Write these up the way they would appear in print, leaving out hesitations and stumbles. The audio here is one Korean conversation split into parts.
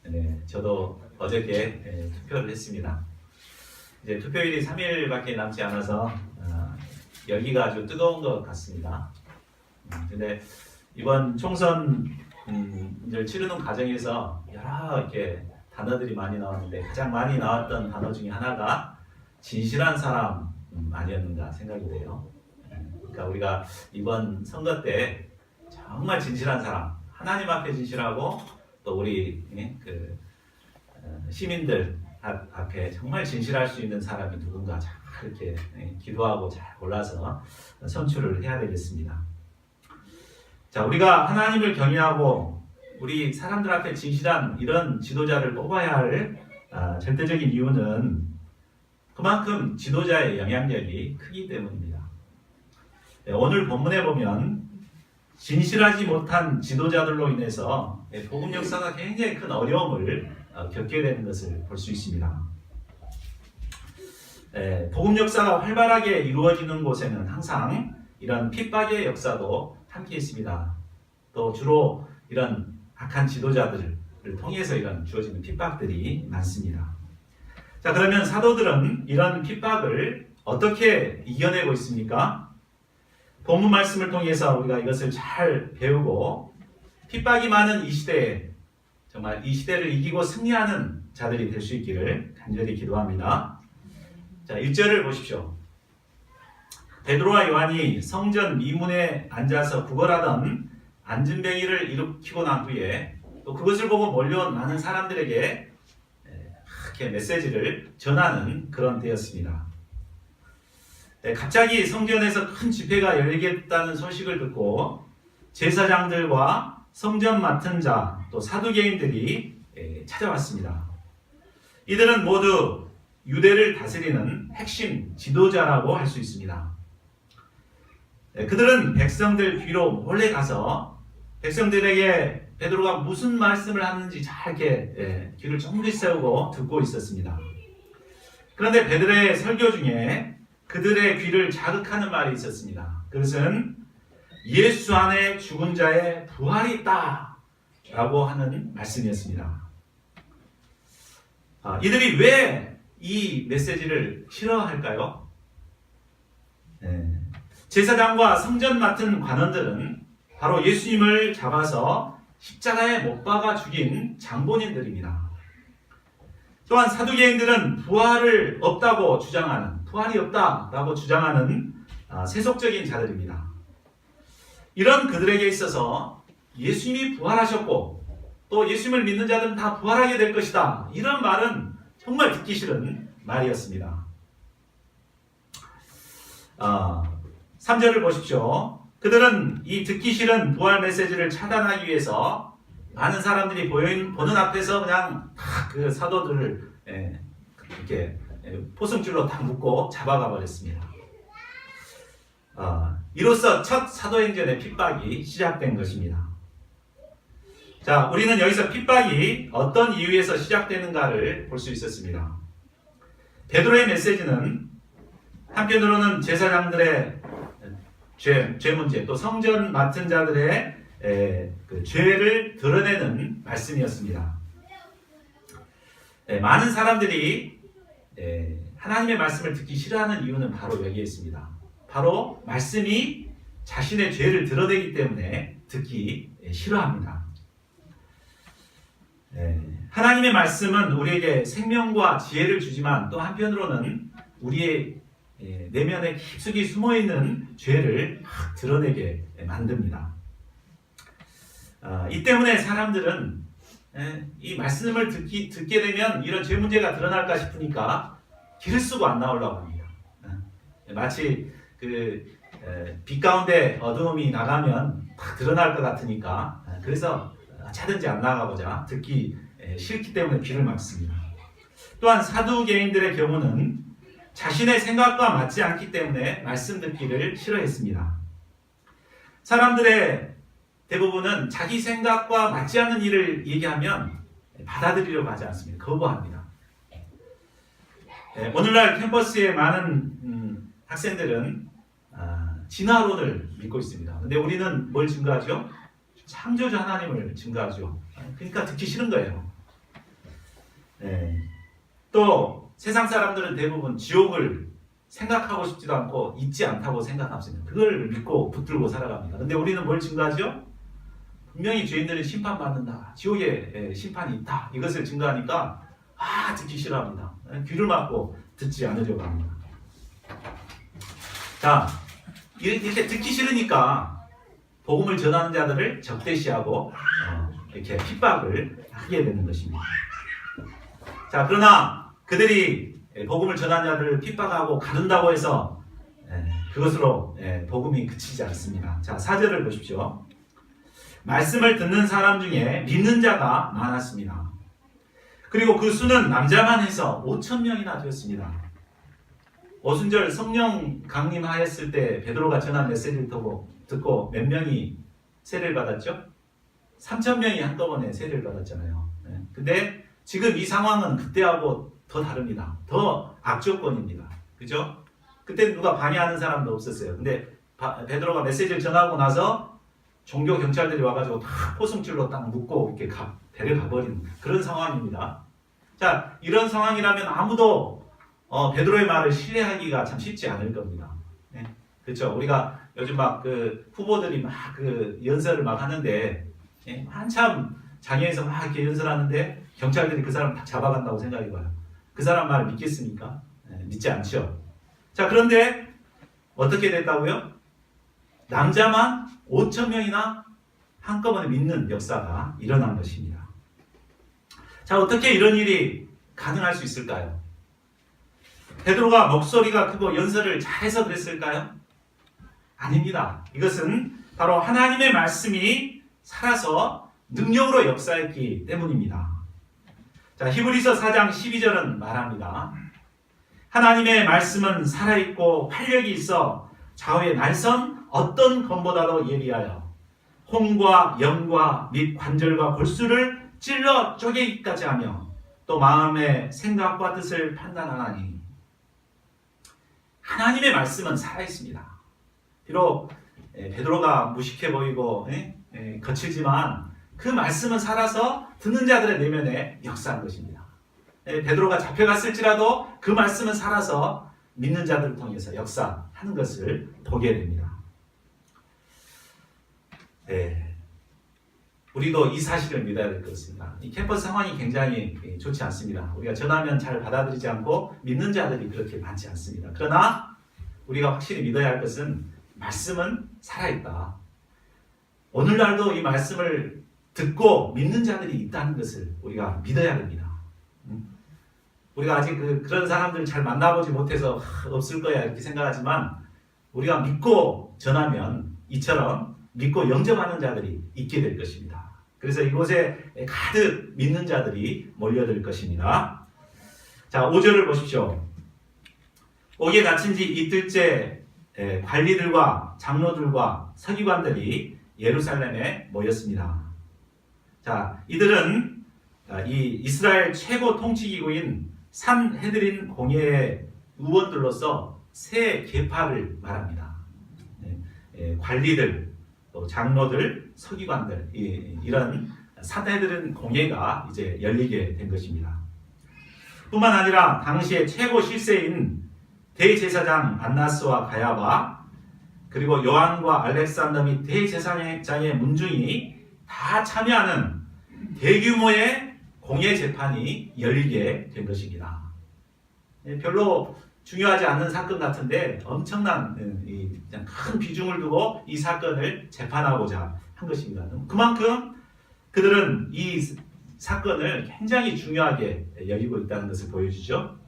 네, 저도 어저께 투표를 했습니다. 이제 투표일이 3일밖에 남지 않아서 열기가 아주 뜨거운 것 같습니다. 근데 이번 총선을 치르는 과정에서 여러 이렇게 단어들이 많이 나왔는데 가장 많이 나왔던 단어 중에 하나가 진실한 사람 아니었는가 생각이 돼요. 그러니까 우리가 이번 선거 때 정말 진실한 사람, 하나님 앞에 진실하고 또 우리 시민들 앞에 정말 진실할 수 있는 사람이 누군가 잘 이렇게 기도하고 잘 골라서 선출을 해야 되겠습니다. 자, 우리가 하나님을 경외하고 우리 사람들 앞에 진실한 이런 지도자를 뽑아야 할 절대적인 이유는 그만큼 지도자의 영향력이 크기 때문입니다. 오늘 본문에 보면 진실하지 못한 지도자들로 인해서 복음 역사가 굉장히 큰 어려움을 겪게 되는 것을 볼 수 있습니다. 복음 역사가 활발하게 이루어지는 곳에는 항상 이런 핍박의 역사도 함께 있습니다. 또 주로 이런 악한 지도자들을 통해서 이런 주어지는 핍박들이 많습니다. 자, 그러면 사도들은 이런 핍박을 어떻게 이겨내고 있습니까? 본문 말씀을 통해서 우리가 이것을 잘 배우고 핍박이 많은 이 시대에 정말 이 시대를 이기고 승리하는 자들이 될 수 있기를 간절히 기도합니다. 자, 1절을 보십시오. 베드로와 요한이 성전 미문에 앉아서 구걸하던 안진뱅이를 일으키고 난 후에 또 그것을 보고 몰려온 많은 사람들에게 이렇게 메시지를 전하는 그런 때였습니다. 갑자기 성전에서 큰 집회가 열리겠다는 소식을 듣고 제사장들과 성전 맡은 자, 또 사두개인들이 찾아왔습니다. 이들은 모두 유대를 다스리는 핵심 지도자라고 할 수 있습니다. 그들은 백성들 뒤로 몰래 가서 백성들에게 베드로가 무슨 말씀을 하는지 잘 이렇게 귀를 쫑긋 세우고 듣고 있었습니다. 그런데 베드로의 설교 중에 그들의 귀를 자극하는 말이 있었습니다. 그것은 예수 안에 죽은 자의 부활이 있다 라고 하는 말씀이었습니다. 이들이 왜 이 메시지를 싫어할까요? 제사장과 성전 맡은 관원들은 바로 예수님을 잡아서 십자가에 못 박아 죽인 장본인들입니다. 또한 사두개인들은 부활이 없다고 주장하는 세속적인 자들입니다. 이런 그들에게 있어서 예수님이 부활하셨고 또 예수님을 믿는 자들은 다 부활하게 될 것이다. 이런 말은 정말 듣기 싫은 말이었습니다. 3절을 보십시오. 그들은 이 듣기 싫은 부활 메시지를 차단하기 위해서 많은 사람들이 보는 앞에서 그냥 그 사도들을 이렇게 포승줄로 딱 묶고 잡아가 버렸습니다. 이로써 첫 사도행전의 핍박이 시작된 것입니다. 자, 우리는 여기서 핍박이 어떤 이유에서 시작되는가를 볼 수 있었습니다. 베드로의 메시지는 한편으로는 제사장들의 죄 문제, 또 성전 맡은 자들의 그 죄를 드러내는 말씀이었습니다. 많은 사람들이 하나님의 말씀을 듣기 싫어하는 이유는 바로 여기에 있습니다. 바로 말씀이 자신의 죄를 드러내기 때문에 듣기 싫어합니다. 하나님의 말씀은 우리에게 생명과 지혜를 주지만 또 한편으로는 우리의 내면에 깊숙이 숨어있는 죄를 막 드러내게 만듭니다. 이 때문에 사람들은 이 말씀을 듣게 되면 이런 죄 문제가 드러날까 싶으니까 길을 쓰고 안 나오려고 합니다. 마치 빛 가운데 어두움이 나가면 다 드러날 것 같으니까 그래서 차든지 안 나가보자 듣기 싫기 때문에 귀를 막습니다. 또한 사두개인들의 경우는 자신의 생각과 맞지 않기 때문에 말씀 듣기를 싫어했습니다. 사람들의 대부분은 자기 생각과 맞지 않는 일을 얘기하면 받아들이려고 하지 않습니다. 거부합니다. 오늘날 캠퍼스에 많은 학생들은 진화론을 믿고 있습니다. 근데 우리는 뭘 증거하죠? 창조주 하나님을 증거하죠. 그러니까 듣기 싫은 거예요. 예. 또 세상 사람들은 대부분 지옥을 생각하고 싶지도 않고 있지 않다고 생각합니다. 그걸 믿고 붙들고 살아갑니다. 근데 우리는 뭘 증거하죠? 분명히 죄인들은 심판받는다. 지옥에 심판이 있다. 이것을 증거하니까 듣기 싫어합니다. 귀를 막고 듣지 않으려고 합니다. 자, 이렇게 듣기 싫으니까 복음을 전하는 자들을 적대시하고 이렇게 핍박을 하게 되는 것입니다. 자, 그러나 그들이 복음을 전하는 자들을 핍박하고 가둔다고 해서 그것으로 복음이 그치지 않습니다. 자, 4절을 보십시오. 말씀을 듣는 사람 중에 믿는 자가 많았습니다. 그리고 그 수는 남자만 해서 5,000명이나 되었습니다. 오순절 성령 강림하였을 때 베드로가 전한 메시지를 듣고 몇 명이 세례를 받았죠? 3,000명이 한꺼번에 세례를 받았잖아요. 근데 지금 이 상황은 그때하고 더 다릅니다. 더 악조건입니다. 그죠? 그때 누가 방해하는 사람도 없었어요. 근데 베드로가 메시지를 전하고 나서 종교 경찰들이 와가지고 다 포승줄로 딱 묶고 이렇게 데려가버리는 그런 상황입니다. 자, 이런 상황이라면 아무도 베드로의 말을 신뢰하기가 참 쉽지 않을 겁니다. 네? 그렇죠? 우리가 요즘 막 그 후보들이 막 그 연설을 막 하는데 한참 장애에서 막 이렇게 연설하는데 경찰들이 그 사람 다 잡아간다고 생각해봐요. 그 사람 말을 믿겠습니까? 믿지 않죠. 자, 그런데 어떻게 됐다고요? 남자만 5,000명이나 한꺼번에 믿는 역사가 일어난 것입니다. 자, 어떻게 이런 일이 가능할 수 있을까요? 베드로가 목소리가 크고 연설을 잘해서 그랬을까요? 아닙니다. 이것은 바로 하나님의 말씀이 살아서 능력으로 역사했기 때문입니다. 자, 히브리서 4장 12절은 말합니다. 하나님의 말씀은 살아있고 활력이 있어 좌우의 날선 어떤 검보다도 예리하여 혼과 영과 및 관절과 골수를 찔러 쪼개기까지 하며 또 마음의 생각과 뜻을 판단하나니. 하나님의 말씀은 살아있습니다. 비록 베드로가 무식해 보이고 거칠지만 그 말씀은 살아서 듣는 자들의 내면에 역사한 것입니다. 베드로가 잡혀갔을지라도 그 말씀은 살아서 믿는 자들을 통해서 역사하는 것을 보게 됩니다. 우리도 이 사실을 믿어야 될 것 같습니다. 이 캠퍼스 상황이 굉장히 좋지 않습니다. 우리가 전하면 잘 받아들이지 않고 믿는 자들이 그렇게 많지 않습니다. 그러나 우리가 확실히 믿어야 할 것은 말씀은 살아있다. 오늘날도 이 말씀을 듣고 믿는 자들이 있다는 것을 우리가 믿어야 됩니다. 우리가 아직 그런 사람들을 잘 만나보지 못해서 없을 거야 이렇게 생각하지만 우리가 믿고 전하면 이처럼 믿고 영접하는 자들이 있게 될 것입니다. 그래서 이곳에 가득 믿는 자들이 몰려들 것입니다. 자, 5절을 보십시오. 옥에 갇힌 지 이틀째 관리들과 장로들과 서기관들이 예루살렘에 모였습니다. 자, 이들은 이 이스라엘 최고 통치기구인 산헤드린 공회의 의원들로서 세 계파를 말합니다. 관리들, 또 장로들, 서기관들, 이런 산헤드린 공회가 이제 열리게 된 것입니다. 뿐만 아니라 당시의 최고 실세인 대제사장 안나스와 가야바, 그리고 요한과 알렉산더 및 대제사장의 문중이 다 참여하는 대규모의 공회 재판이 열리게 된 것입니다. 별로 중요하지 않는 사건 같은데 엄청난 큰 비중을 두고 이 사건을 재판하고자 한 것입니다. 그만큼 그들은 이 사건을 굉장히 중요하게 여기고 있다는 것을 보여주죠.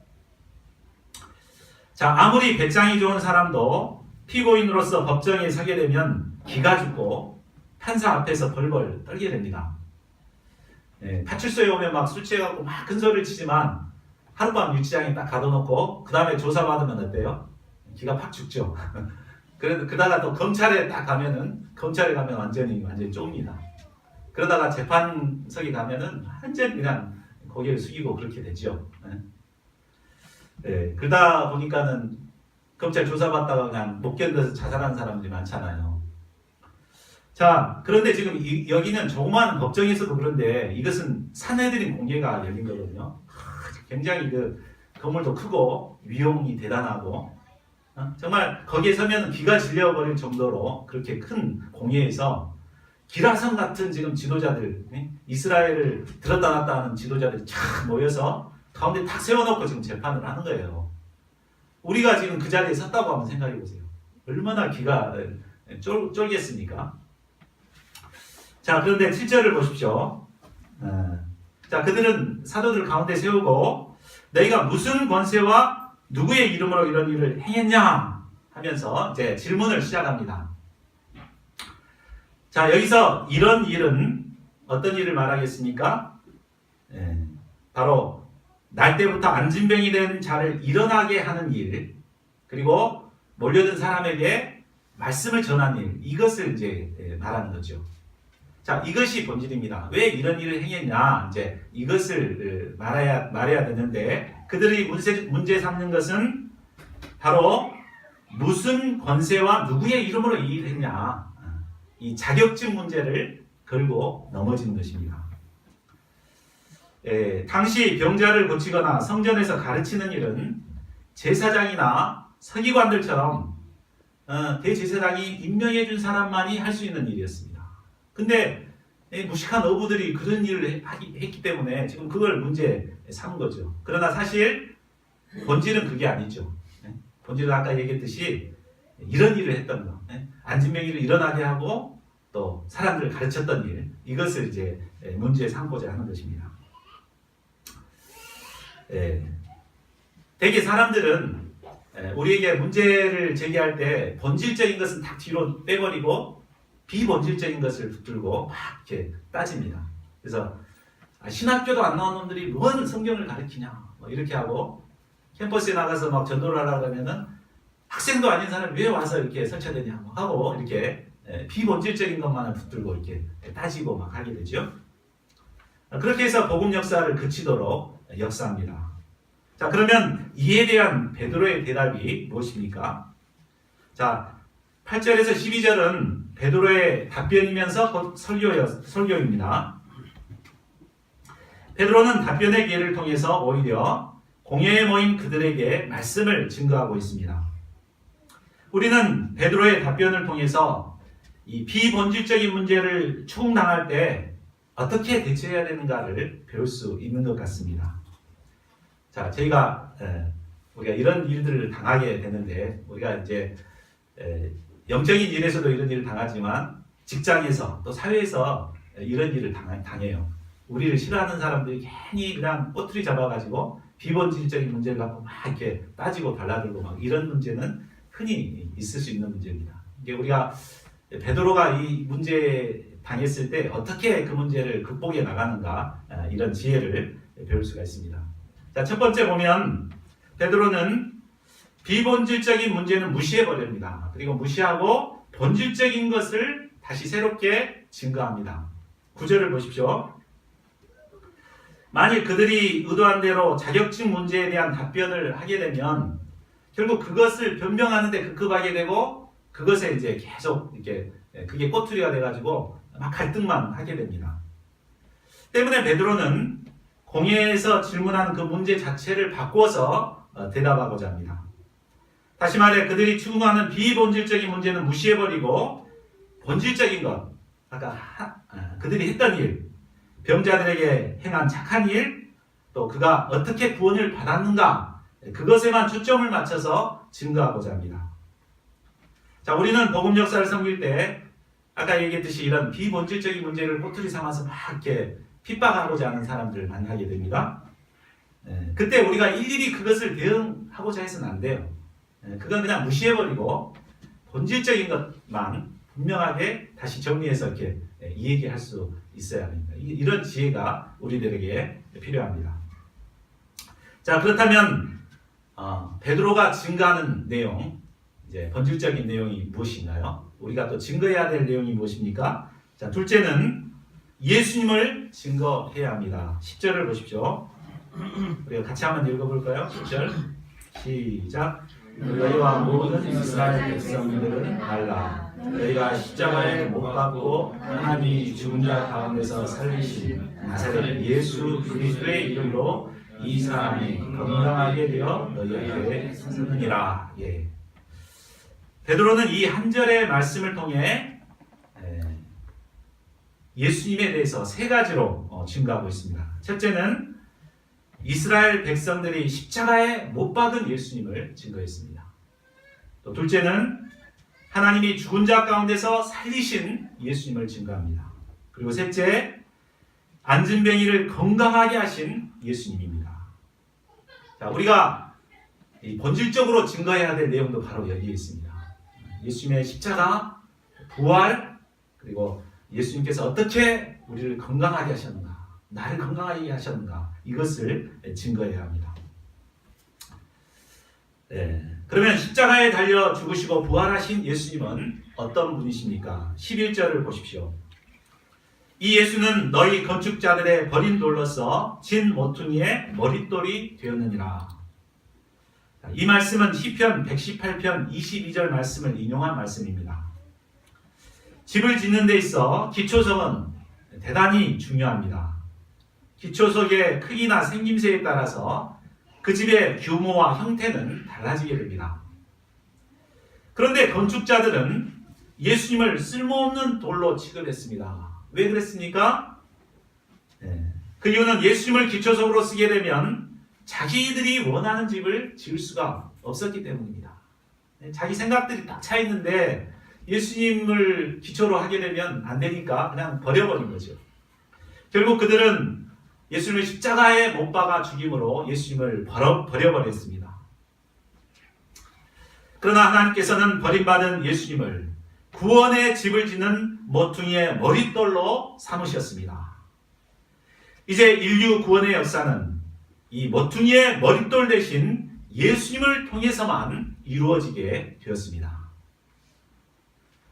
자, 아무리 배짱이 좋은 사람도 피고인으로서 법정에 서게 되면 기가 죽고 판사 앞에서 벌벌 떨게 됩니다. 파출소에 오면 막 술 취해갖고 막 큰 소리를 치지만 하룻밤 유치장에 딱 가둬놓고 그 다음에 조사받으면 어때요? 기가 팍 죽죠. 그러다가 또 검찰에 딱 가면은 검찰에 가면 완전히 좁니다. 그러다가 재판석에 가면은 완전히 그냥 고개를 숙이고 그렇게 되죠. 그러다 보니까는 검찰 조사받다가 그냥 못 견뎌서 자살하는 사람들이 많잖아요. 자, 그런데 지금 여기는 조그마한 법정에서도 그런데 이것은 사내들인 공개가 열린 거거든요. 굉장히 그 건물도 크고 위용이 대단하고 정말 거기에 서면 기가 질려버릴 정도로 그렇게 큰 공회에서 기라성 같은 지금 지도자들, 이스라엘을 들었다 놨다 하는 지도자들이 쫙 모여서 가운데 탁 세워놓고 지금 재판을 하는 거예요. 우리가 지금 그 자리에 섰다고 한번 생각해 보세요. 얼마나 기가 쫄겠습니까? 자, 그런데 7절을 보십시오. 자, 그들은 사도들 가운데 세우고 너희가 무슨 권세와 누구의 이름으로 이런 일을 행했냐 하면서 이제 질문을 시작합니다. 자, 여기서 이런 일은 어떤 일을 말하겠습니까? 바로 날 때부터 안진병이 된 자를 일어나게 하는 일, 그리고 몰려든 사람에게 말씀을 전하는 일, 이것을 이제 말하는 거죠. 자, 이것이 본질입니다. 왜 이런 일을 행했냐, 이제 이것을 말해야 되는데, 그들이 문제 삼는 것은 바로 무슨 권세와 누구의 이름으로 이 일을 했냐, 이 자격증 문제를 걸고 넘어지는 것입니다. 당시 병자를 고치거나 성전에서 가르치는 일은 제사장이나 서기관들처럼 대제사장이 임명해 준 사람만이 할 수 있는 일이었습니다. 근데 무식한 어부들이 그런 일을 했기 때문에 지금 그걸 문제 삼은 거죠. 그러나 사실 본질은 그게 아니죠. 본질은 아까 얘기했듯이 이런 일을 했던 거, 안진병이를 일어나게 하고 또 사람들을 가르쳤던 일, 이것을 이제 문제 삼고자 하는 것입니다. 대개 사람들은 우리에게 문제를 제기할 때 본질적인 것은 다 뒤로 빼버리고 비본질적인 것을 붙들고 막 이렇게 따집니다. 그래서 신학교도 안 나온 놈들이 뭔 성경을 가르치냐 뭐 이렇게 하고 캠퍼스에 나가서 막 전도를 하려고 하면은 학생도 아닌 사람이 왜 와서 이렇게 설치되냐고 하고 이렇게 비본질적인 것만을 붙들고 이렇게 따지고 막 하게 되죠. 그렇게 해서 복음 역사를 그치도록 역사합니다. 자, 그러면 이에 대한 베드로의 대답이 무엇입니까? 자, 8절에서 12절은 베드로의 답변이면서 곧 설교입니다. 베드로는 답변의 기회를 통해서 오히려 공회에 모인 그들에게 말씀을 증거하고 있습니다. 우리는 베드로의 답변을 통해서 이 비본질적인 문제를 추궁당할 때 어떻게 대처해야 되는가를 배울 수 있는 것 같습니다. 자, 우리가 이런 일들을 당하게 되는데, 우리가 이제 영적인 일에서도 이런 일을 당하지만 직장에서 또 사회에서 이런 일을 당해요. 우리를 싫어하는 사람들이 괜히 그냥 꼬투리 잡아가지고 비본질적인 문제를 갖고 막 이렇게 따지고 달라들고 막 이런 문제는 흔히 있을 수 있는 문제입니다. 이게 우리가 베드로가 이 문제 당했을 때 어떻게 그 문제를 극복해 나가는가, 이런 지혜를 배울 수가 있습니다. 자, 첫 번째 보면 베드로는 비본질적인 문제는 무시해 버립니다. 그리고 무시하고 본질적인 것을 다시 새롭게 증거합니다. 9절을 보십시오. 만일 그들이 의도한 대로 자격증 문제에 대한 답변을 하게 되면 결국 그것을 변명하는 데 급급하게 되고 그것에 이제 계속 이렇게 그게 꼬투리가 돼가지고 막 갈등만 하게 됩니다. 때문에 베드로는 공회에서 질문한 그 문제 자체를 바꿔서 대답하고자 합니다. 다시 말해 그들이 추궁하는 비본질적인 문제는 무시해버리고 본질적인 것, 아까 그들이 했던 일, 병자들에게 행한 착한 일, 또 그가 어떻게 구원을 받았는가, 그것에만 초점을 맞춰서 증거하고자 합니다. 자, 우리는 복음 역사를 섬길 때 아까 얘기했듯이 이런 비본질적인 문제를 꼬투리 삼아서 막 이렇게 핍박하고자 하는 사람들을 만나게 됩니다. 그때 우리가 일일이 그것을 대응하고자 해서는 안 돼요. 그건 그냥 무시해버리고 본질적인 것만 분명하게 다시 정리해서 이렇게 얘기할 수 있어야 합니다. 이런 지혜가 우리들에게 필요합니다. 자, 그렇다면 베드로가 증거하는 내용, 이제 본질적인 내용이 무엇인가요? 우리가 또 증거해야 될 내용이 무엇입니까? 자, 둘째는 예수님을 증거해야 합니다. 10절을 보십시오. 우리가 같이 한번 읽어볼까요? 10절 시작. 너희와 모든 이스라엘 백성들은 알라. 너희가 십자가에 못 박고 하나님이 죽은 자 가운데서 살리신 나사렛 예수 그리스도의 이름으로 이 사람이 건강하게 되어 너희 앞에 서느니라. 예. 베드로는 이 한 절의 말씀을 통해 예수님에 대해서 세 가지로 증거하고 있습니다. 첫째는 이스라엘 백성들이 십자가에 못 박은 예수님을 증거했습니다. 또 둘째는 하나님이 죽은 자 가운데서 살리신 예수님을 증거합니다. 그리고 셋째, 안진뱅이를 건강하게 하신 예수님입니다. 자, 우리가 본질적으로 증거해야 될 내용도 바로 여기에 있습니다. 예수님의 십자가, 부활, 그리고 예수님께서 어떻게 우리를 건강하게 하셨는가, 나를 건강하게 하셨는가, 이것을 증거해야 합니다. 그러면 십자가에 달려 죽으시고 부활하신 예수님은 어떤 분이십니까? 11절을 보십시오. 이 예수는 너희 건축자들의 버린 돌로서 진 모퉁이의 머릿돌이 되었느니라. 이 말씀은 시편 118편 22절 말씀을 인용한 말씀입니다. 집을 짓는 데 있어 기초석은 대단히 중요합니다. 기초석의 크기나 생김새에 따라서 그 집의 규모와 형태는 달라지게 됩니다. 그런데 건축자들은 예수님을 쓸모없는 돌로 취급했습니다. 왜 그랬습니까? 그 이유는 예수님을 기초석으로 쓰게 되면 자기들이 원하는 집을 지을 수가 없었기 때문입니다. 자기 생각들이 딱 차 있는데 예수님을 기초로 하게 되면 안 되니까 그냥 버려버린 거죠. 결국 그들은 예수님을 십자가에 못 박아 죽임으로 예수님을 버려버렸습니다. 그러나 하나님께서는 버림받은 예수님을 구원의 집을 짓는 모퉁이의 머릿돌로 삼으셨습니다. 이제 인류 구원의 역사는 이 모퉁이의 머릿돌 대신 예수님을 통해서만 이루어지게 되었습니다.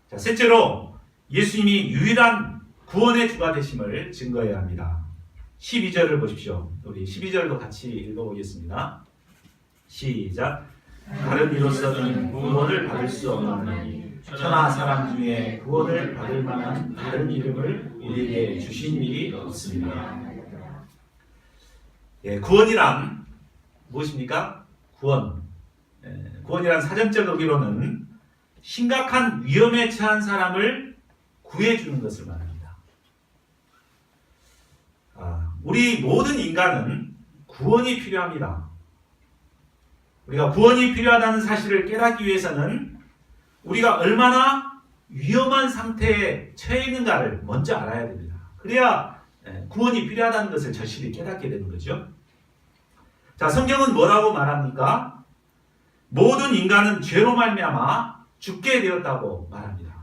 자, 셋째로 예수님이 유일한 구원의 주가 되심을 증거해야 합니다. 12절을 보십시오. 우리 12절도 같이 읽어보겠습니다. 시작. 다른 이로서는 구원을 받을 수 없나니 천하 사람 중에 구원을 받을 만한 다른 이름을 우리에게 주신 일이 없습니다. 구원이란 무엇입니까? 구원이란 사전적 의미로는 심각한 위험에 처한 사람을 구해주는 것을 말합니다. 우리 모든 인간은 구원이 필요합니다. 우리가 구원이 필요하다는 사실을 깨닫기 위해서는 우리가 얼마나 위험한 상태에 처해 있는가를 먼저 알아야 됩니다. 그래야 구원이 필요하다는 것을 절실히 깨닫게 되는 거죠. 자, 성경은 뭐라고 말합니까? 모든 인간은 죄로 말미암아 죽게 되었다고 말합니다.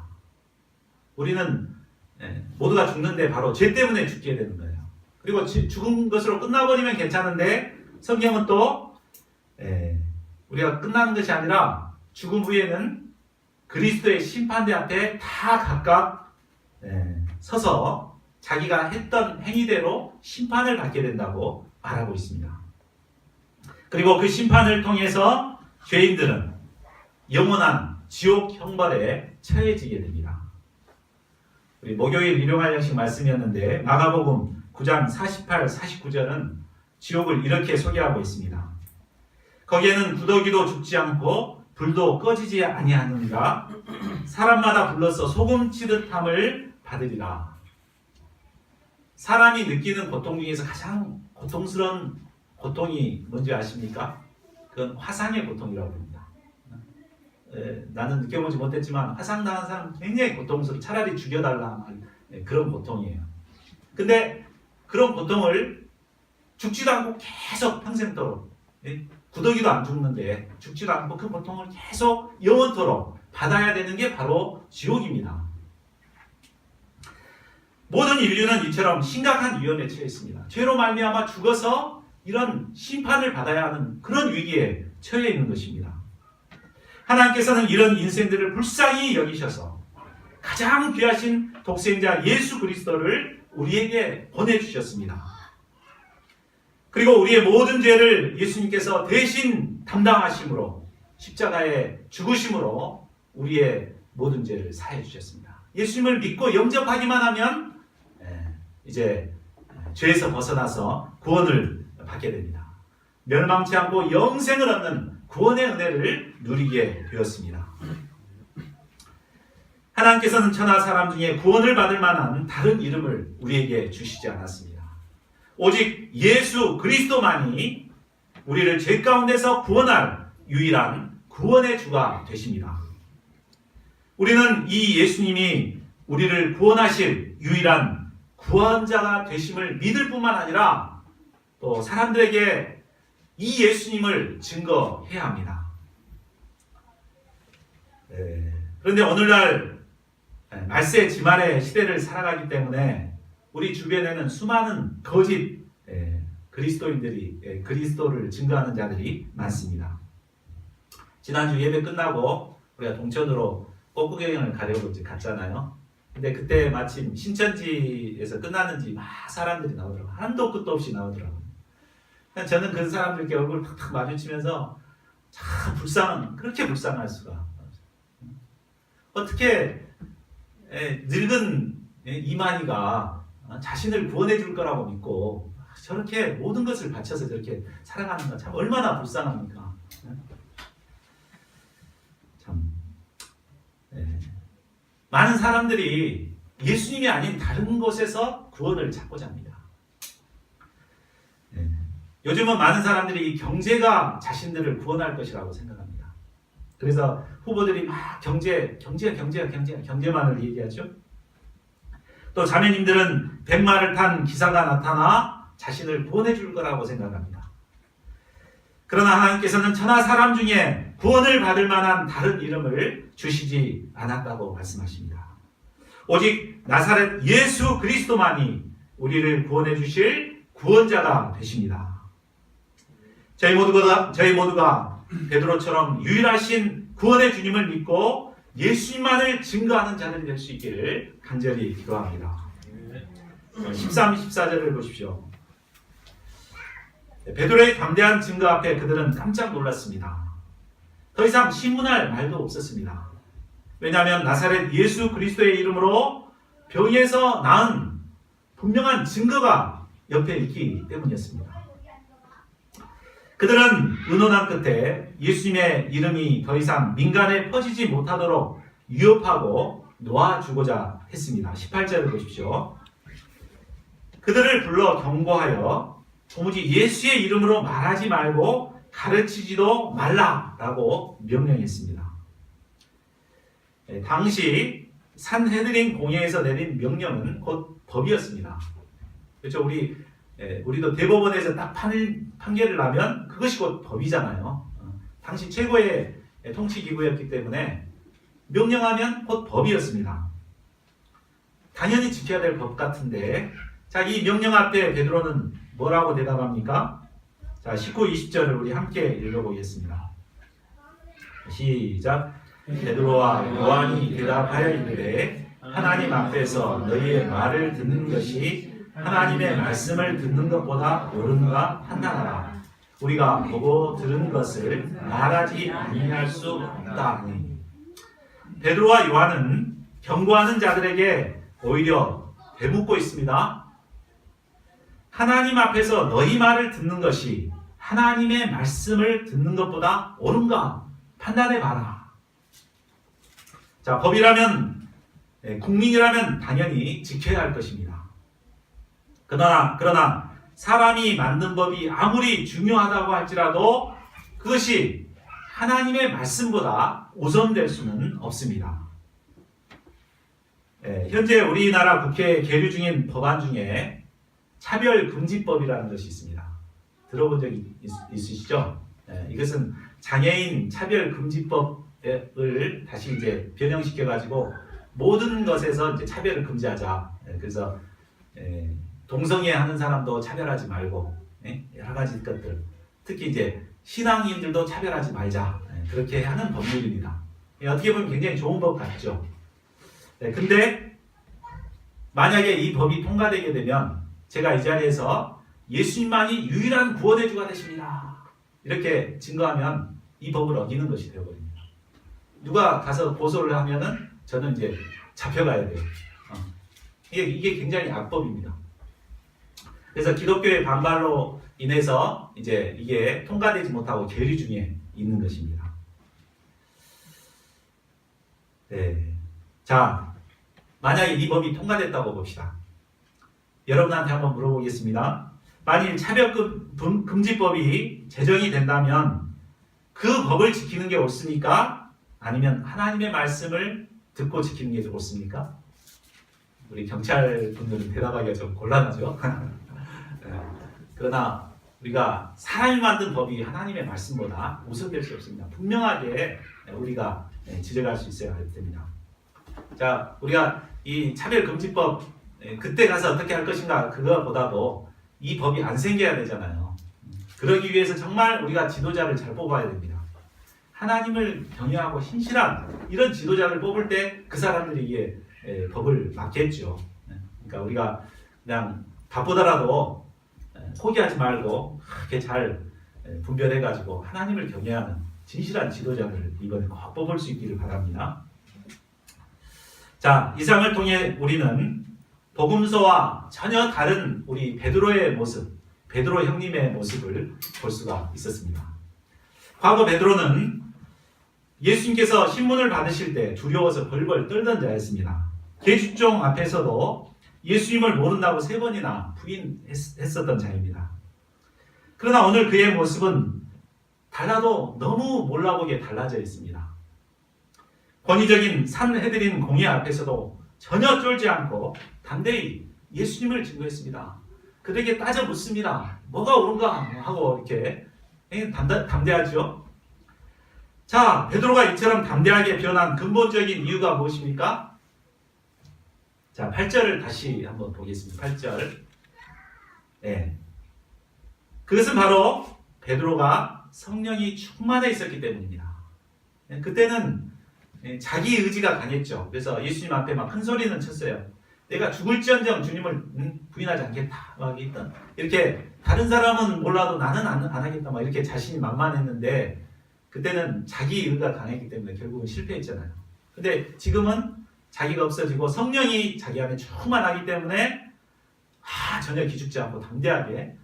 우리는 모두가 죽는데 바로 죄 때문에 죽게 되는 거예요. 그리고 죽은 것으로 끝나버리면 괜찮은데 성경은 또 우리가 끝나는 것이 아니라 죽음 후에는 그리스도의 심판대 앞에 다 각각 서서 자기가 했던 행위대로 심판을 받게 된다고 말하고 있습니다. 그리고 그 심판을 통해서 죄인들은 영원한 지옥 형벌에 처해지게 됩니다. 우리 목요일 일용할 양식 말씀이었는데 마가복음 9장 48, 49절은 지옥을 이렇게 소개하고 있습니다. 거기에는 구더기도 죽지 않고 불도 꺼지지 아니하느니라. 사람마다 불러서 소금 치듯함을 받으리라. 사람이 느끼는 고통 중에서 가장 고통스러운 고통이 뭔지 아십니까? 그건 화상의 고통이라고 합니다. 나는 느껴보지 못했지만 화상당한 사람은 굉장히 고통스러워. 차라리 죽여달라 그런 고통이에요. 근데 그런 고통을 죽지도 않고 계속 평생도록, 구더기도 안 죽는데 죽지도 않고 그 고통을 계속 영원토록 받아야 되는 게 바로 지옥입니다. 모든 인류는 이처럼 심각한 위험에 처해 있습니다. 죄로 말미암아 죽어서 이런 심판을 받아야 하는 그런 위기에 처해 있는 것입니다. 하나님께서는 이런 인생들을 불쌍히 여기셔서 가장 귀하신 독생자 예수 그리스도를 우리에게 보내주셨습니다. 그리고 우리의 모든 죄를 예수님께서 대신 담당하심으로 십자가에 죽으심으로 우리의 모든 죄를 사해 주셨습니다. 예수님을 믿고 영접하기만 하면 이제 죄에서 벗어나서 구원을 받게 됩니다. 멸망치 않고 영생을 얻는 구원의 은혜를 누리게 되었습니다. 하나님께서는 천하 사람 중에 구원을 받을 만한 다른 이름을 우리에게 주시지 않았습니다. 오직 예수 그리스도만이 우리를 죄 가운데서 구원할 유일한 구원의 주가 되십니다. 우리는 이 예수님이 우리를 구원하실 유일한 구원자가 되심을 믿을 뿐만 아니라 또 사람들에게 이 예수님을 증거해야 합니다. 그런데 오늘날 말세 지말의 시대를 살아가기 때문에 우리 주변에는 수많은 거짓 그리스도인들이 그리스도를 증거하는 자들이 많습니다. 지난주 예배 끝나고 우리가 동천으로 꽃구경을 가려고 이제 갔잖아요. 근데 그때 마침 신천지에서 끝났는지 막 사람들이 나오더라고요. 한도 끝도 없이 나오더라고요. 저는 그 사람들께 얼굴 탁탁 마주치면서 참 그렇게 불쌍할 수가. 어떻게 늙은 이만희가 자신을 구원해 줄 거라고 믿고 저렇게 모든 것을 바쳐서 저렇게 살아가는가 참 얼마나 불쌍합니까? 참 많은 사람들이 예수님이 아닌 다른 곳에서 구원을 찾고자 합니다. 요즘은 많은 사람들이 이 경제가 자신들을 구원할 것이라고 생각합니다. 그래서 후보들이 막 경제만을 얘기하죠. 또 자매님들은 백마를 탄 기사가 나타나 자신을 구원해 줄 거라고 생각합니다. 그러나 하나님께서는 천하 사람 중에 구원을 받을 만한 다른 이름을 주시지 않았다고 말씀하십니다. 오직 나사렛 예수 그리스도만이 우리를 구원해 주실 구원자가 되십니다. 저희 모두가 베드로처럼 유일하신 구원의 주님을 믿고 예수님만을 증거하는 자들이 될 수 있기를 간절히 기도합니다. 13, 14절을 보십시오. 베드로의 담대한 증거 앞에 그들은 깜짝 놀랐습니다. 더 이상 신문할 말도 없었습니다. 왜냐하면 나사렛 예수 그리스도의 이름으로 병에서 나은 분명한 증거가 옆에 있기 때문이었습니다. 그들은 의논한 끝에 예수님의 이름이 더 이상 민간에 퍼지지 못하도록 위협하고 놓아주고자 했습니다. 18절을 보십시오. 그들을 불러 경고하여 도무지 예수의 이름으로 말하지 말고 가르치지도 말라라고 명령했습니다. 당시 산헤드린 공회에서 내린 명령은 곧 법이었습니다. 그렇죠? 우리도 대법원에서 딱 판결을 나면 그것이 곧 법이잖아요. 당시 최고의 통치기구였기 때문에 명령하면 곧 법이었습니다. 당연히 지켜야 될 법 같은데, 자, 이 명령 앞에 베드로는 뭐라고 대답합니까? 자, 19, 20절을 우리 함께 읽어보겠습니다. 시작. 베드로와 요한이 대답하여 이르되 하나님 앞에서 너희의 말을 듣는 것이 하나님의 말씀을 듣는 것보다 옳은가 판단하라. 우리가 보고 들은 것을 말하지 아니할 수 없다. 베드로와 요한은 경고하는 자들에게 오히려 되묻고 있습니다. 하나님 앞에서 너희 말을 듣는 것이 하나님의 말씀을 듣는 것보다 옳은가 판단해봐라. 자, 법이라면, 국민이라면 당연히 지켜야 할 것입니다. 그러나 사람이 만든 법이 아무리 중요하다고 할지라도 그것이 하나님의 말씀보다 우선될 수는 없습니다. 현재 우리나라 국회에 계류 중인 법안 중에 차별금지법이라는 것이 있습니다. 들어본 적이 있으시죠? 이것은 장애인 차별금지법을 다시 이제 변형시켜가지고 모든 것에서 이제 차별을 금지하자. 그래서 동성애 하는 사람도 차별하지 말고 여러 가지 것들, 특히 이제 신앙인들도 차별하지 말자. 그렇게 하는 법률입니다. 어떻게 보면 굉장히 좋은 법 같죠. 근데 만약에 이 법이 통과되게 되면 제가 이 자리에서 예수님만이 유일한 구원의 주가 되십니다. 이렇게 증거하면 이 법을 어기는 것이 되어버립니다. 누가 가서 고소를 하면은 저는 이제 잡혀가야 돼요. 이게 굉장히 악법입니다. 그래서 기독교의 반발로 인해서 이제 이게 통과되지 못하고 계류 중에 있는 것입니다. 네. 자, 만약에 이 법이 통과됐다고 봅시다. 여러분한테 한번 물어보겠습니다. 만일 차별금지법이 제정이 된다면 그 법을 지키는 게 옳습니까? 아니면 하나님의 말씀을 듣고 지키는 게 옳습니까? 우리 경찰 분들은 대답하기가 좀 곤란하죠. 그러나 우리가 사람이 만든 법이 하나님의 말씀보다 우선될 수 없습니다. 분명하게 우리가 지적할 수 있어야 할 때입니다. 자, 우리가 이 차별금지법 그때 가서 어떻게 할 것인가 그거보다도 이 법이 안 생겨야 되잖아요. 그러기 위해서 정말 우리가 지도자를 잘 뽑아야 됩니다. 하나님을 경외하고 신실한 이런 지도자를 뽑을 때 그 사람들에게 법을 맡겠죠. 그러니까 우리가 그냥 바쁘더라도 포기하지 말고 그렇게 잘 분별해가지고 하나님을 경외하는 진실한 지도자들을 이번에 꼭 뽑을 수 있기를 바랍니다. 자, 이상을 통해 우리는 복음서와 전혀 다른 우리 베드로의 모습, 베드로 형님의 모습을 볼 수가 있었습니다. 과거 베드로는 예수님께서 신문을 받으실 때 두려워서 벌벌 떨던 자였습니다. 계집종 앞에서도 예수님을 모른다고 3번이나 부인했었던 자입니다. 그러나 오늘 그의 모습은 달라도 너무 몰라보게 달라져 있습니다. 권위적인 산헤드린 공회 앞에서도 전혀 쫄지 않고 담대히 예수님을 증거했습니다. 그들에게 따져 묻습니다. 뭐가 옳은가 하고 이렇게 담대하죠. 자, 베드로가 이처럼 담대하게 변한 근본적인 이유가 무엇입니까? 자, 8절을 다시 한번 보겠습니다. 8절. 네. 그것은 바로 베드로가 성령이 충만해 있었기 때문입니다. 그때는 자기 의지가 강했죠. 그래서 예수님 앞에 막 큰 소리는 쳤어요. 내가 죽을지언정 주님을 부인하지 않겠다. 막 이렇게 다른 사람은 몰라도 나는 안 하겠다. 막 이렇게 자신이 만만했는데 그때는 자기 의가 강했기 때문에 결국은 실패했잖아요. 근데 지금은 자기가 없어지고 성령이 자기 안에 충만하기 때문에 전혀 기죽지 않고 담대하게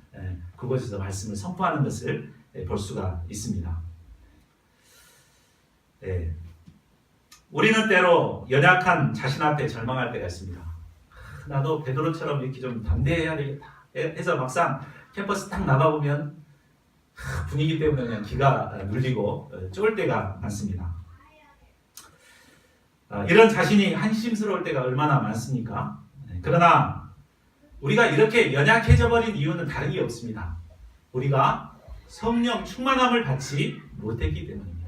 그곳에서 말씀을 선포하는 것을 볼 수가 있습니다. 네. 우리는 때로 연약한 자신 앞에 절망할 때가 있습니다. 나도 베드로처럼 이렇게 좀 담대해야 되겠다 해서 막상 캠퍼스 딱 나가보면 분위기 때문에 그냥 기가 눌리고 쫄 때가 많습니다. 이런 자신이 한심스러울 때가 얼마나 많습니까? 그러나 우리가 이렇게 연약해져 버린 이유는 다른 게 없습니다. 우리가 성령 충만함을 받지 못했기 때문입니다.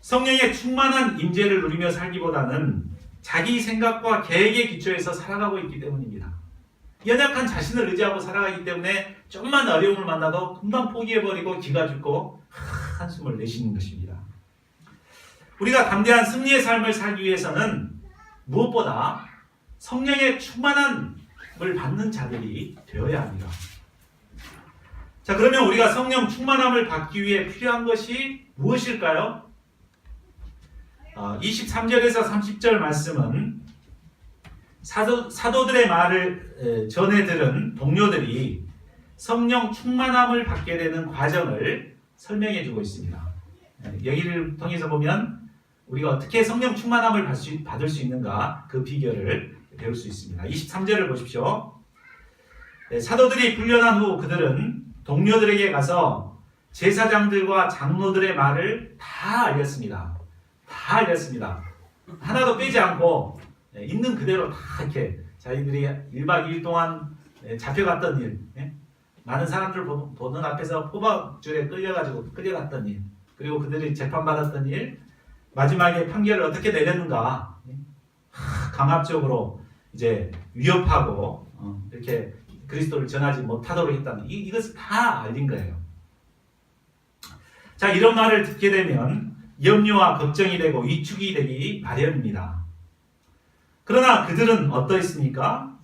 성령의 충만한 임재를 누리며 살기보다는 자기 생각과 계획에 기초해서 살아가고 있기 때문입니다. 연약한 자신을 의지하고 살아가기 때문에 조금만 어려움을 만나도 금방 포기해버리고 기가 죽고 한숨을 내쉬는 것입니다. 우리가 담대한 승리의 삶을 살기 위해서는 무엇보다 성령의 충만함을 받는 자들이 되어야 합니다. 자, 그러면 우리가 성령 충만함을 받기 위해 필요한 것이 무엇일까요? 23절에서 30절 말씀은 사도들의 말을 전해 들은 동료들이 성령 충만함을 받게 되는 과정을 설명해 주고 있습니다. 여기를 통해서 보면 우리가 어떻게 성령 충만함을 받을 수 있는가 그 비결을 배울 수 있습니다. 23절을 보십시오. 사도들이 훈련한 후 그들은 동료들에게 가서 제사장들과 장로들의 말을 다 알렸습니다. 다 알렸습니다. 하나도 빼지 않고 있는 그대로 다 이렇게 자기들이 1박 2일 동안 잡혀갔던 일, 많은 사람들 보는 앞에서 포박줄에 끌려갔던 일, 그리고 그들이 재판받았던 일, 마지막에 판결을 어떻게 내렸는가, 강압적으로 이제 위협하고 이렇게 그리스도를 전하지 못하도록 했다는 이것을 다 알린 거예요. 자, 이런 말을 듣게 되면 염려와 걱정이 되고 위축이 되기 마련입니다. 그러나 그들은 어떠했습니까?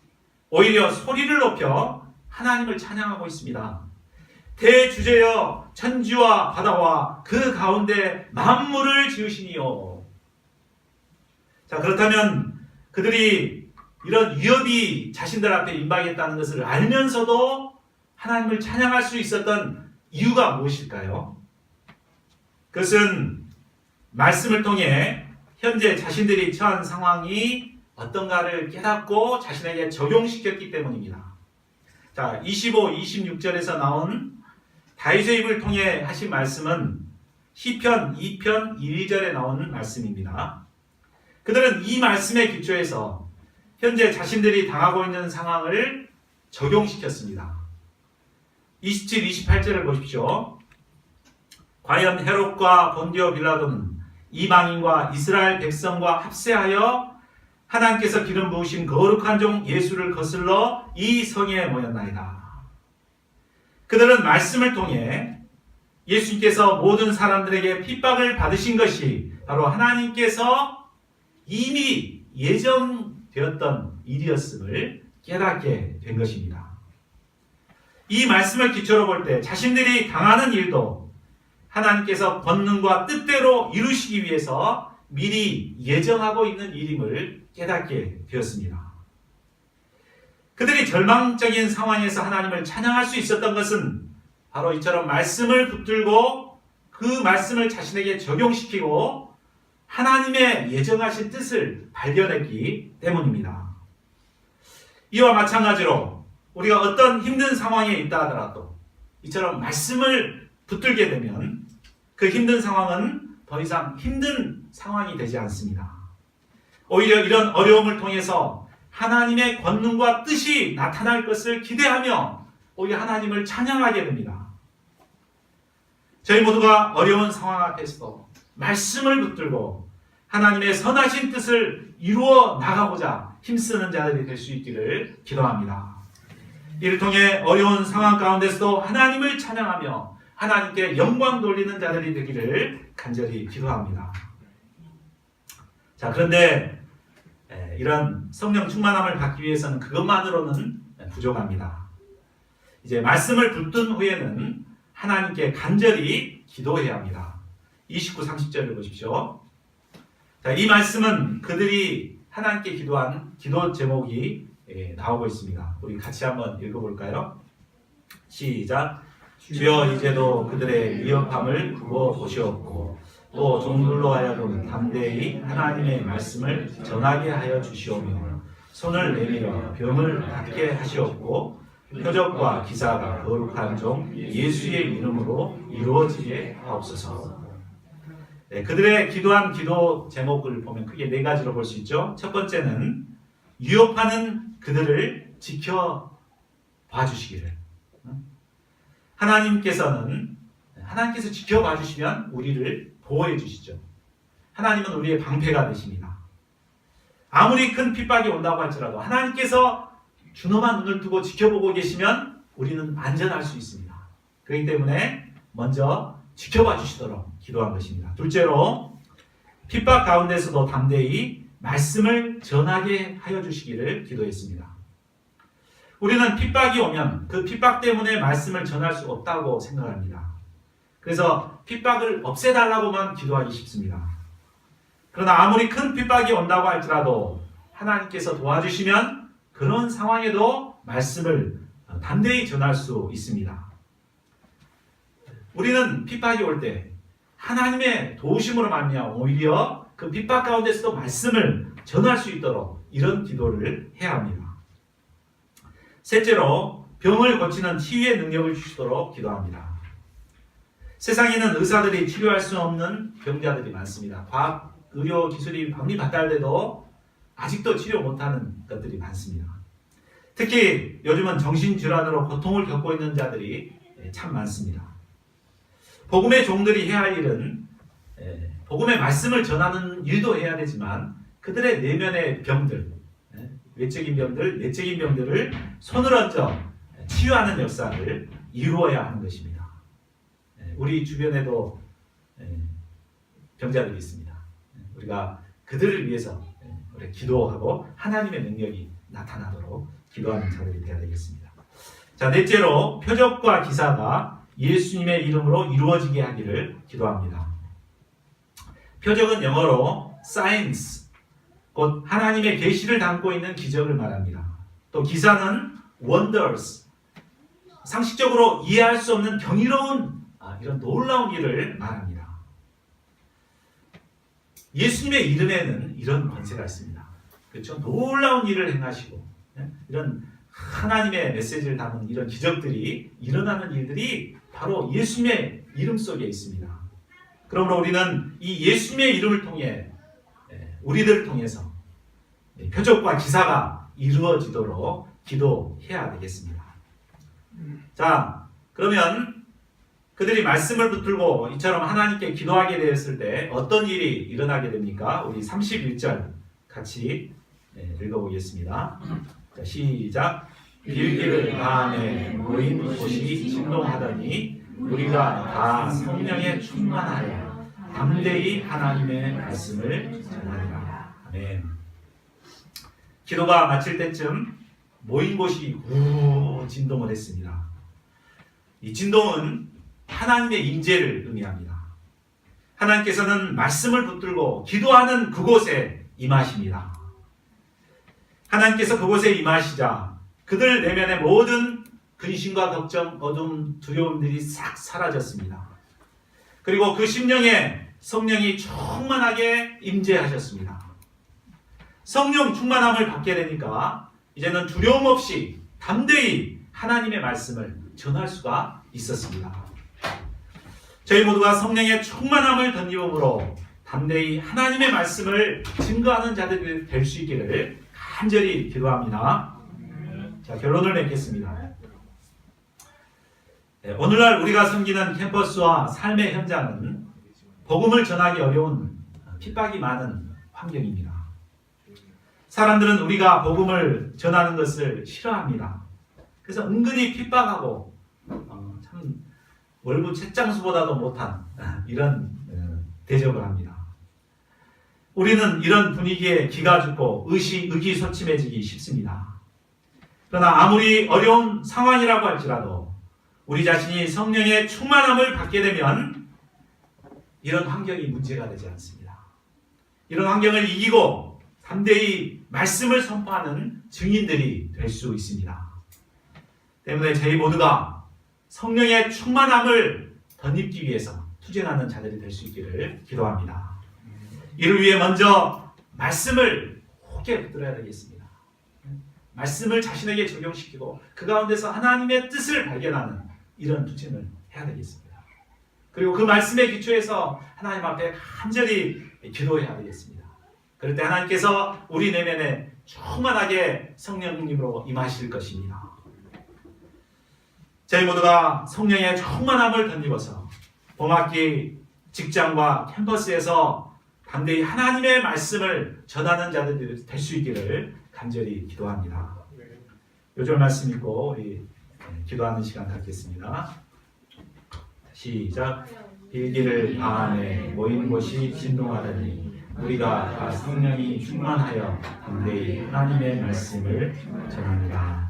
오히려 소리를 높여 하나님을 찬양하고 있습니다. 대주제여 천지와 바다와 그 가운데 만물을 지으시니요. 자, 그렇다면 그들이 이런 위협이 자신들 앞에 임박했다는 것을 알면서도 하나님을 찬양할 수 있었던 이유가 무엇일까요? 그것은 말씀을 통해 현재 자신들이 처한 상황이 어떤가를 깨닫고 자신에게 적용시켰기 때문입니다. 자, 25, 26절에서 나온 다윗의 입을 통해 하신 말씀은 시편 2편 1절에 나오는 말씀입니다. 그들은 이 말씀에 기초해서 현재 자신들이 당하고 있는 상황을 적용시켰습니다. 27, 28절을 보십시오. 과연 헤롯과 본디오 빌라도는 이방인과 이스라엘 백성과 합세하여 하나님께서 기름 부으신 거룩한 종 예수를 거슬러 이 성에 모였나이다. 그들은 말씀을 통해 예수님께서 모든 사람들에게 핍박을 받으신 것이 바로 하나님께서 이미 예정되었던 일이었음을 깨닫게 된 것입니다. 이 말씀을 기초로 볼 때 자신들이 당하는 일도 하나님께서 권능과 뜻대로 이루시기 위해서 미리 예정하고 있는 일임을 깨닫게 되었습니다. 그들이 절망적인 상황에서 하나님을 찬양할 수 있었던 것은 바로 이처럼 말씀을 붙들고 그 말씀을 자신에게 적용시키고 하나님의 예정하신 뜻을 발견했기 때문입니다. 이와 마찬가지로 우리가 어떤 힘든 상황에 있다 하더라도 이처럼 말씀을 붙들게 되면 그 힘든 상황은 더 이상 힘든 상황이 되지 않습니다. 오히려 이런 어려움을 통해서 하나님의 권능과 뜻이 나타날 것을 기대하며 오히려 하나님을 찬양하게 됩니다. 저희 모두가 어려운 상황 앞에서도 말씀을 붙들고 하나님의 선하신 뜻을 이루어 나가고자 힘쓰는 자들이 될 수 있기를 기도합니다. 이를 통해 어려운 상황 가운데서도 하나님을 찬양하며 하나님께 영광 돌리는 자들이 되기를 간절히 기도합니다. 자, 그런데 이런 성령 충만함을 받기 위해서는 그것만으로는 부족합니다. 이제 말씀을 붙든 후에는 하나님께 간절히 기도해야 합니다. 29, 30절을 보십시오. 자, 이 말씀은 그들이 하나님께 기도한 기도 제목이 나오고 있습니다. 우리 같이 한번 읽어볼까요? 시작. 주여 이제도 그들의 위협함을 구워 보시옵고 또 종들로 하여금 담대히 하나님의 말씀을 전하게 하여 주시오며 손을 내밀어 병을 낫게 하시옵고 표적과 기사가 거룩한 종 예수의 이름으로 이루어지게 하옵소서. 그들의 기도한 기도 제목을 보면 크게 네 가지로 볼 수 있죠. 첫 번째는 위협하는 그들을 지켜봐 주시기를. 하나님께서 지켜봐 주시면 우리를 보호해 주시죠. 하나님은 우리의 방패가 되십니다. 아무리 큰 핍박이 온다고 할지라도 하나님께서 준엄한 눈을 두고 지켜보고 계시면 우리는 안전할 수 있습니다. 그렇기 때문에 먼저 지켜봐 주시도록 기도한 것입니다. 둘째로 핍박 가운데서도 담대히 말씀을 전하게 하여 주시기를 기도했습니다. 우리는 핍박이 오면 그 핍박 때문에 말씀을 전할 수 없다고 생각합니다. 그래서 핍박을 없애달라고만 기도하기 쉽습니다. 그러나 아무리 큰 핍박이 온다고 할지라도 하나님께서 도와주시면 그런 상황에도 말씀을 담대히 전할 수 있습니다. 우리는 핍박이 올 때 하나님의 도우심으로 말미암아 오히려 그 핍박 가운데서도 말씀을 전할 수 있도록 이런 기도를 해야 합니다. 셋째로 병을 고치는 치유의 능력을 주시도록 기도합니다. 세상에는 의사들이 치료할 수 없는 병자들이 많습니다. 과학, 의료 기술이 많이 발달돼도 아직도 치료 못하는 것들이 많습니다. 특히 요즘은 정신질환으로 고통을 겪고 있는 자들이 참 많습니다. 복음의 종들이 해야 할 일은 복음의 말씀을 전하는 일도 해야 되지만 그들의 내면의 병들, 외적인 병들, 내적인 병들을 손을 얹어 치유하는 역사를 이루어야 하는 것입니다. 우리 주변에도 병자들이 있습니다. 우리가 그들을 위해서 우리 기도하고 하나님의 능력이 나타나도록 기도하는 자들이 되어야 되겠습니다. 자, 넷째로 표적과 기사가 예수님의 이름으로 이루어지게 하기를 기도합니다. 표적은 영어로 signs, 곧 하나님의 계시를 담고 있는 기적을 말합니다. 또 기사는 wonders, 상식적으로 이해할 수 없는 경이로운 이런 놀라운 일을 말합니다. 예수님의 이름에는 이런 권세가 있습니다. 그렇죠? 놀라운 일을 행하시고 이런 하나님의 메시지를 담은 이런 기적들이 일어나는 일들이 바로 예수님의 이름 속에 있습니다. 그러므로 우리는 이 예수님의 이름을 통해 우리들을 통해서 표적과 기사가 이루어지도록 기도해야 되겠습니다. 자, 그러면 그들이 말씀을 붙들고 이처럼 하나님께 기도하게 되었을 때 어떤 일이 일어나게 됩니까? 우리 31절 같이 읽어보겠습니다. 자, 시작. 빌기를 다음에 모인 곳이 진동하더니 우리가 다 성령에 충만하여 담대히 하나님의 말씀을 전하리라. 아멘. 기도가 마칠 때쯤 모인 곳이 진동을 했습니다. 이 진동은 하나님의 임재를 의미합니다. 하나님께서는 말씀을 붙들고 기도하는 그곳에 임하십니다. 하나님께서 그곳에 임하시자 그들 내면의 모든 근심과 걱정, 어둠, 두려움들이 싹 사라졌습니다. 그리고 그 심령에 성령이 충만하게 임재하셨습니다. 성령 충만함을 받게 되니까 이제는 두려움 없이 담대히 하나님의 말씀을 전할 수가 있었습니다. 저희 모두가 성령의 충만함을 덧입음으로 담대히 하나님의 말씀을 증거하는 자들이 될 수 있기를 간절히 기도합니다. 자, 결론을 맺겠습니다. 오늘날 우리가 섬기는 캠퍼스와 삶의 현장은 복음을 전하기 어려운 핍박이 많은 환경입니다. 사람들은 우리가 복음을 전하는 것을 싫어합니다. 그래서 은근히 핍박하고 참 월급 책장수보다도 못한 이런 대접을 합니다. 우리는 이런 분위기에 기가 죽고 의기소침해지기 쉽습니다. 그러나 아무리 어려운 상황이라고 할지라도 우리 자신이 성령의 충만함을 받게 되면 이런 환경이 문제가 되지 않습니다. 이런 환경을 이기고 담대히 말씀을 선포하는 증인들이 될 수 있습니다. 때문에 저희 모두가 성령의 충만함을 덧입기 위해서 투쟁하는 자들이 될 수 있기를 기도합니다. 이를 위해 먼저 말씀을 혹에 붙들어야 되겠습니다. 말씀을 자신에게 적용시키고 그 가운데서 하나님의 뜻을 발견하는 이런 투쟁을 해야 되겠습니다. 그리고 그 말씀의 기초에서 하나님 앞에 간절히 기도해야 되겠습니다. 그럴 때 하나님께서 우리 내면에 충만하게 성령님으로 임하실 것입니다. 저희 모두가 성령의 충만함을 덧입어서 봄학기 직장과 캠퍼스에서 담대히 하나님의 말씀을 전하는 자들이 될 수 있기를 간절히 기도합니다. 요절 말씀 읽고 우리 기도하는 시간 갖겠습니다. 시작. 일기를 다함에 모인 곳이 진동하더니 우리가 다 성령이 충만하여 담대히 하나님의 말씀을 전합니다.